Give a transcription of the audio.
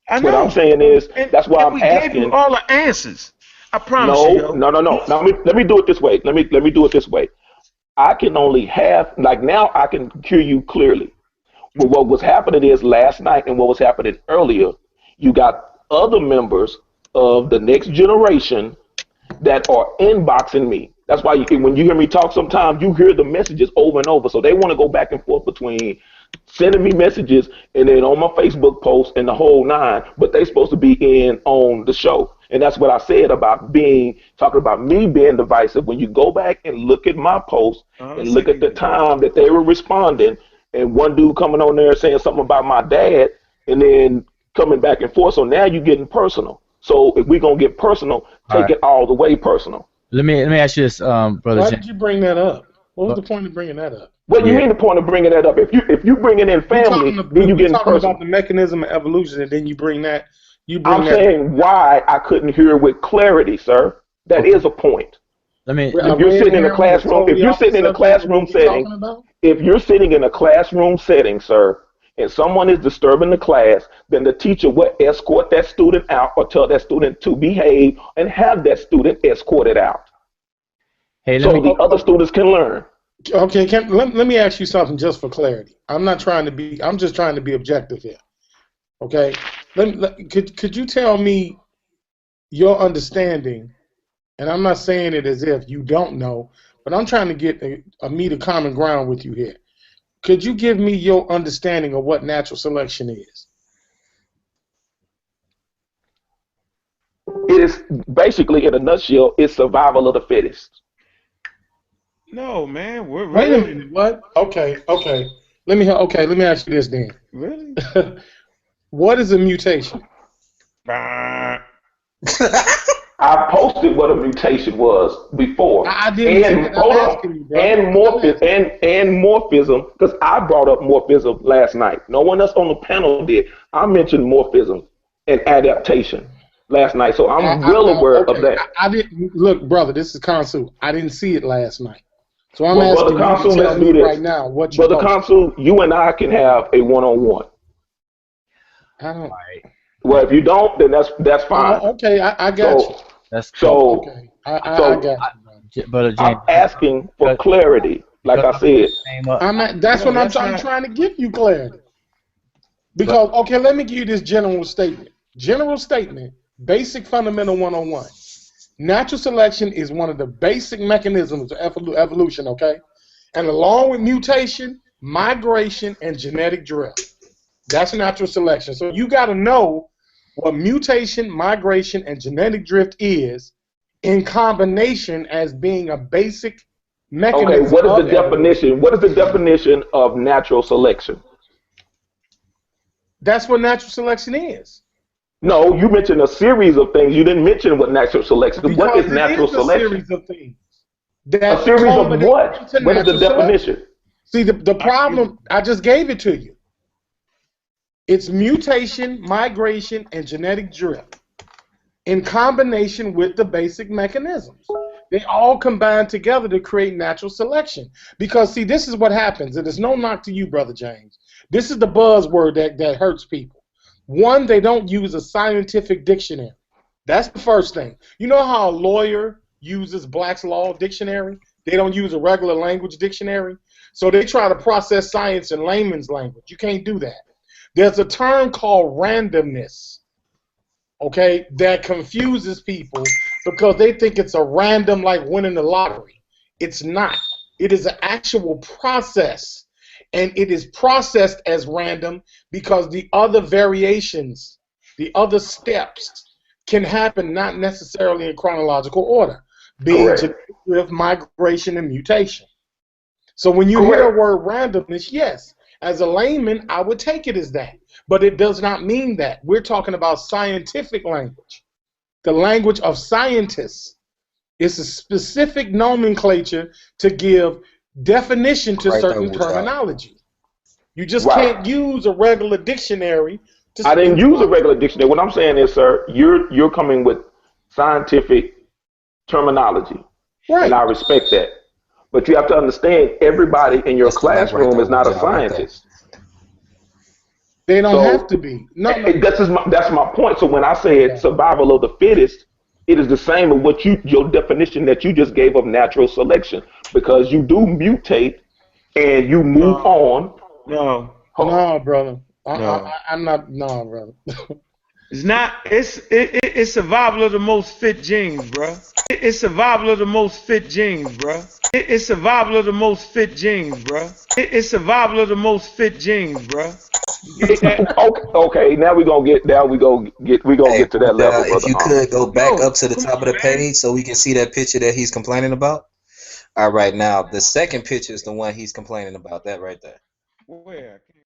I What I'm know. saying is that's why And I'm we gave you asking. all the answers. I promise you, No, yo. no, no, no. Now, let me do it this way. Let me do it this way. I can only have like now I can hear you clearly. But what was happening is last night and what was happening earlier, you got other members of the next generation that are inboxing me. That's why when you hear me talk, sometimes you hear the messages over and over. So they want to go back and forth between sending me messages and then on my Facebook post and the whole nine, but they supposed to be in on the show. And that's what I said about talking about me being divisive. When you go back and look at my post I and see look where at the you're going. time that they were responding, and one dude coming on there saying something about my dad, and then coming back and forth. So now you're getting personal. So if we're gonna get personal, All take right. it all the way personal. Let me ask you this, brother Why James. did you bring that up? What was But the point of bringing that up? What do you yeah, mean the point of bringing that up? If you bringing in family, then you We getting talking about personal. the mechanism of evolution, and then you bring I'm that. saying why I couldn't hear with clarity, sir. That okay. is a point. Let If A you're red sitting in a herring that's classroom, if totally you're off the sitting in a subject of classroom what we're setting, talking about. if you're sitting in a classroom setting, sir, and someone is disturbing the class, then the teacher will escort that student out or tell that student to behave and have that student escorted out hey, let so me the other students can learn. Okay, let me ask you something just for clarity. I'm just trying to be objective here. Okay, could you tell me your understanding? And I'm not saying it as if you don't know, but I'm trying to get a meet a common ground with you here. Could you give me your understanding of what natural selection is? It is basically, in a nutshell, it's survival of the fittest. No, man. We're Wait a really, minute. What? Okay. Let me ask you this then. really. What is a mutation? Bah. I posted what a mutation was before, I didn't see and it. I'm hold on, asking you, brother. I'm asking. and morphism, because I brought up morphism last night. No one else on the panel did. I mentioned morphism and adaptation last night, so I'm well aware of Okay. that. I didn't look, brother. This is Consul. I didn't see it last night, so I'm Well, brother asking you to Consul, tell let's me do right this. now what you Brother posted. Consul, you and I can have a one-on-one. I don't. Well, if you don't, then that's fine. Oh, okay. I got you. So, that's cool. so, Okay. I so got you, brother. Brother I'm James, asking for because clarity. Like because I I brought said, the name up. That's No, what that's I'm not. trying to give you clarity. But Because okay, let me give you this general statement. General statement. Basic fundamental 101. Natural selection is one of the basic mechanisms of evolution. Okay, and along with mutation, migration, and genetic drift. That's natural selection. So you got to know what mutation, migration, and genetic drift is in combination as being a basic okay, mechanism what is the of evolution. definition? What is the definition of natural selection? That's what natural selection is. No, you mentioned a series of things. You didn't mention what natural selection. What is Because it natural is a selection? series of things A that series of culminate what? into What is the natural selection. definition? See, the I give. problem, I just gave it to you. It's mutation, migration, and genetic drift in combination with the basic mechanisms. They all combine together to create natural selection. Because, see, this is what happens, and it's no knock to you, Brother James. This is the buzzword that hurts people. One, they don't use a scientific dictionary. That's the first thing. You know how a lawyer uses Black's Law Dictionary? They don't use a regular language dictionary. So they try to process science in layman's language. You can't do that. There's a term called randomness, okay, that confuses people because they think it's a random like winning the lottery. It's not. It is an actual process, and it is processed as random because the other variations, the other steps can happen not necessarily in chronological order, being Correct. genetic drift, migration, and mutation. So when you hear the Correct. word randomness, yes, as a layman, I would take it as that. But it does not mean that. We're talking about scientific language. The language of scientists is a specific nomenclature to give definition to Right there certain with y'all. terminology. You just Right. can't use a regular dictionary to I didn't speak use a to regular dictionary. What I'm saying is, sir, you're coming with scientific terminology, it. and Right. I respect that. But you have to understand, everybody in your That's the link right classroom there is not with a y'all right there. scientist. They don't So have to be. No, no. that's my point. So when I said survival of the fittest, it is the same as what your definition that you just gave of natural selection, because you do mutate and you move on. No. No, brother. No. I'm not. No, brother. It's not. It's survival of the most fit genes, bro. It's survival of the most fit genes, bro. It's survival of the most fit genes, bro. It's survival of the most fit genes, bro. Okay, now we're gonna get to that level, brother. If you could go back up to the top of the page so we can see that picture that he's complaining about. All right, now the second picture is the one he's complaining about. That right there. Where?